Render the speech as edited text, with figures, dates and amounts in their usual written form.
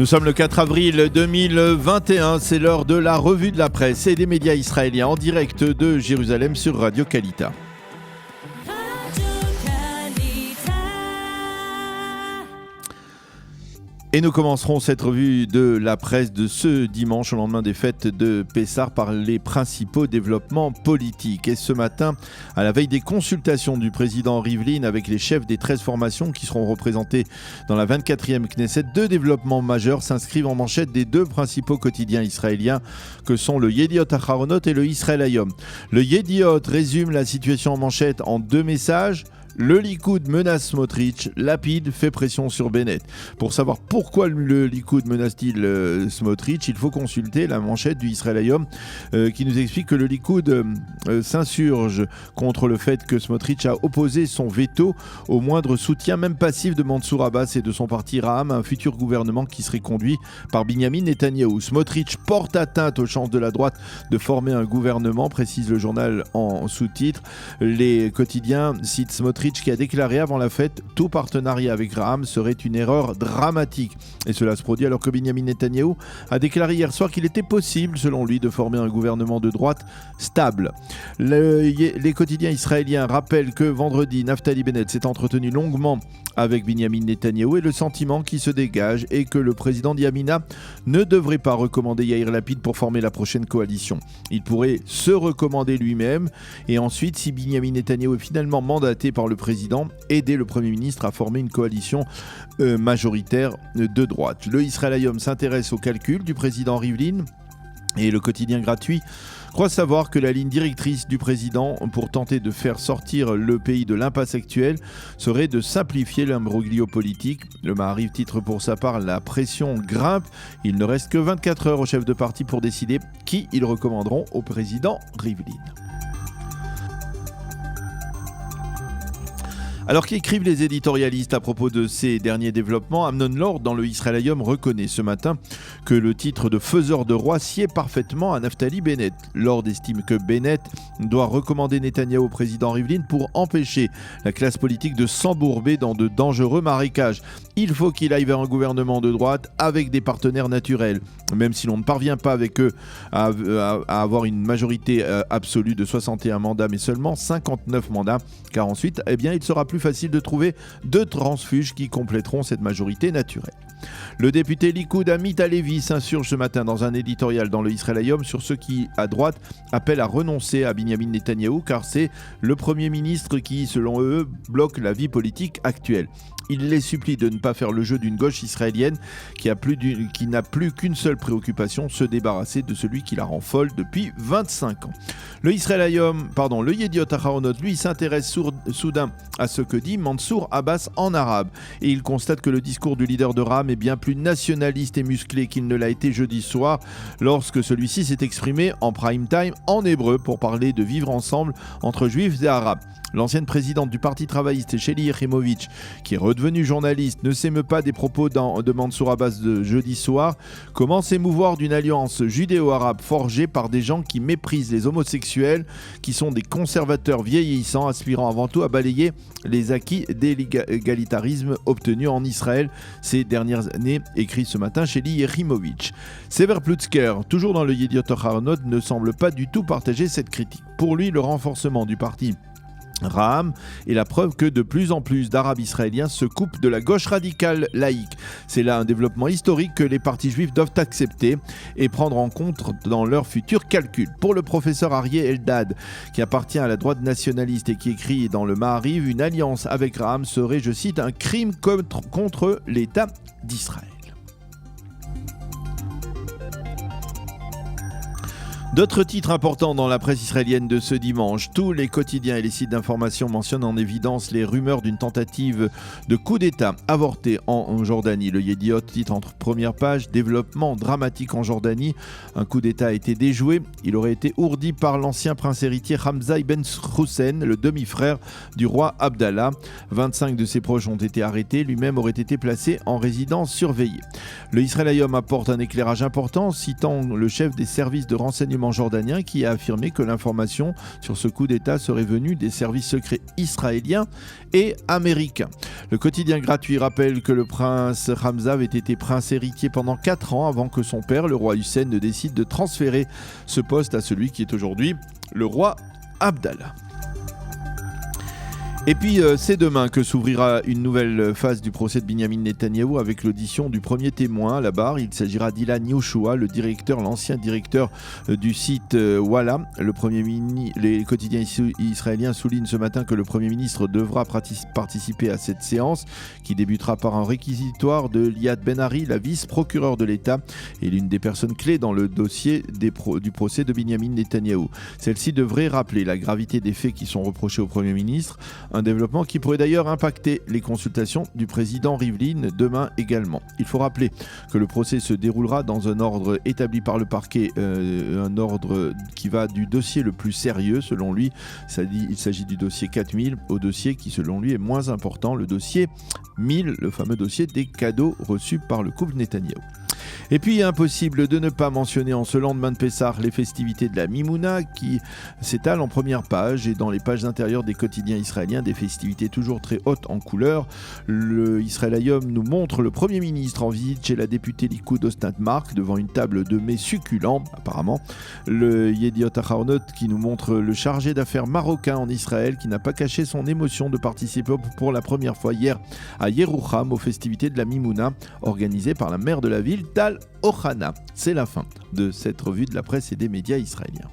Nous sommes le 4 avril 2021, c'est l'heure de la revue de la presse et des médias israéliens en direct de Jérusalem sur Radio Kalita. Et nous commencerons cette revue de la presse de ce dimanche au lendemain des fêtes de Pessah par les principaux développements politiques. Et ce matin, à la veille des consultations du président Rivlin avec les chefs des 13 formations qui seront représentées dans la 24e Knesset, deux développements majeurs s'inscrivent en manchette des deux principaux quotidiens israéliens que sont le Yediot Aharonot et le Israël Hayom. Le Yediot résume la situation en manchette en deux messages. Le Likoud menace Smotrich, Lapid fait pression sur Bennett. Pour savoir pourquoi le Likoud menace-t-il Smotrich, il faut consulter la manchette du Israël Hayom qui nous explique que le Likoud s'insurge contre le fait que Smotrich a opposé son veto au moindre soutien, même passif, de Mansour Abbas et de son parti Raham, un futur gouvernement qui serait conduit par Binyamin Netanyahou. Smotrich porte atteinte aux chances de la droite de former un gouvernement, précise le journal en sous-titre. Les quotidiens citent Smotrich qui a déclaré avant la fête tout partenariat avec Raham serait une erreur dramatique. Et cela se produit alors que Binyamin Netanyahou a déclaré hier soir qu'il était possible, selon lui, de former un gouvernement de droite stable. Les quotidiens israéliens rappellent que vendredi, Naftali Bennett s'est entretenu longuement avec Binyamin Netanyahou et le sentiment qui se dégage est que le président Yamina ne devrait pas recommander Yair Lapid pour former la prochaine coalition. Il pourrait se recommander lui-même et ensuite, si Binyamin Netanyahou est finalement mandaté par le président, aider le Premier ministre à former une coalition majoritaire de droite. Le Israël Hayom s'intéresse au calcul du président Rivlin et le quotidien gratuit croit savoir que la ligne directrice du président pour tenter de faire sortir le pays de l'impasse actuelle serait de simplifier l'imbroglio politique. Le Maariv titre pour sa part: la pression grimpe. Il ne reste que 24 heures au chef de parti pour décider qui ils recommanderont au président Rivlin. Alors qu'écrivent les éditorialistes à propos de ces derniers développements, Amnon Lord, dans le Israël Hayom, reconnaît ce matin que le titre de faiseur de roi sied parfaitement à Naftali Bennett. Lord estime que Bennett doit recommander Netanyahou au président Rivlin pour empêcher la classe politique de s'embourber dans de dangereux marécages. Il faut qu'il aille vers un gouvernement de droite avec des partenaires naturels. Même si l'on ne parvient pas avec eux à avoir une majorité absolue de 61 mandats, mais seulement 59 mandats, car ensuite, il sera plus facile de trouver deux transfuges qui compléteront cette majorité naturelle. Le député Likoud Amit Halevi s'insurge ce matin dans un éditorial dans le Israël Hayom sur ceux qui, à droite, appellent à renoncer à Binyamin Netanyahou car c'est le Premier ministre qui, selon eux, bloque la vie politique actuelle. Il les supplie de ne pas faire le jeu d'une gauche israélienne qui n'a plus qu'une seule préoccupation, se débarrasser de celui qui la rend folle depuis 25 ans. Le Yediot Aharonot, lui, s'intéresse soudain à ce que dit Mansour Abbas en arabe. Et il constate que le discours du leader de Raham est bien plus nationaliste et musclé qu'il ne l'a été jeudi soir, lorsque celui-ci s'est exprimé en prime time en hébreu pour parler de vivre ensemble entre juifs et arabes. L'ancienne présidente du Parti travailliste, Shelly Yachimovitch, qui est redevenue journaliste, ne s'émeut pas des propos de Mansour Abbas de jeudi soir. Comment s'émouvoir d'une alliance judéo-arabe forgée par des gens qui méprisent les homosexuels, qui sont des conservateurs vieillissants, aspirant avant tout à balayer les acquis d'égalitarisme obtenus en Israël ces dernières années, écrit ce matin Shelly Yachimovitch. Sever Plutzker, toujours dans le Yediot Aharonot, ne semble pas du tout partager cette critique. Pour lui, le renforcement du parti Raham est la preuve que de plus en plus d'Arabes israéliens se coupent de la gauche radicale laïque. C'est là un développement historique que les partis juifs doivent accepter et prendre en compte dans leurs futurs calculs. Pour le professeur Arié Eldad, qui appartient à la droite nationaliste et qui écrit dans le Maariv, une alliance avec Raham serait, je cite, un crime contre l'État d'Israël. D'autres titres importants dans la presse israélienne de ce dimanche. Tous les quotidiens et les sites d'information mentionnent en évidence les rumeurs d'une tentative de coup d'État avorté en Jordanie. Le Yediot titre entre première page: développement dramatique en Jordanie. Un coup d'État a été déjoué. Il aurait été ourdi par l'ancien prince héritier Hamza Ben Hussein, le demi-frère du roi Abdallah. 25 de ses proches ont été arrêtés. Lui-même aurait été placé en résidence surveillée. Le Israël Hayom apporte un éclairage important, citant le chef des services de renseignement renseignement jordanien qui a affirmé que l'information sur ce coup d'État serait venue des services secrets israéliens et américains. Le quotidien gratuit rappelle que le prince Hamza avait été prince héritier pendant 4 ans avant que son père, le roi Hussein, ne décide de transférer ce poste à celui qui est aujourd'hui le roi Abdallah. Et puis c'est demain que s'ouvrira une nouvelle phase du procès de Binyamin Netanyahou avec l'audition du premier témoin à la barre. Il s'agira d'Ilan Yoshua, l'ancien directeur du site Walla. Les quotidiens israéliens soulignent ce matin que le Premier ministre devra participer à cette séance qui débutera par un réquisitoire de Liat Ben-Ari, la vice-procureure de l'État et l'une des personnes clés dans le dossier du procès de Binyamin Netanyahou. Celle-ci devrait rappeler la gravité des faits qui sont reprochés au Premier ministre. Un développement qui pourrait d'ailleurs impacter les consultations du président Rivlin demain également. Il faut rappeler que le procès se déroulera dans un ordre établi par le parquet, un ordre qui va du dossier le plus sérieux selon lui. Il s'agit du dossier 4000 au dossier qui selon lui est moins important, le dossier 1000, le fameux dossier des cadeaux reçus par le couple Netanyahou. Et puis impossible de ne pas mentionner en ce lendemain de Pessah les festivités de la Mimouna qui s'étalent en première page et dans les pages intérieures des quotidiens israéliens, des festivités toujours très hautes en couleur. Le Israël Hayom nous montre le Premier ministre en visite chez la députée Likoud Osnat Mark devant une table de mets succulents apparemment. Le Yediot Ahronoth qui nous montre le chargé d'affaires marocain en Israël qui n'a pas caché son émotion de participer pour la première fois hier à Yerouham aux festivités de la Mimouna organisées par la maire de la ville, Tal Ohana. C'est la fin de cette revue de la presse et des médias israéliens.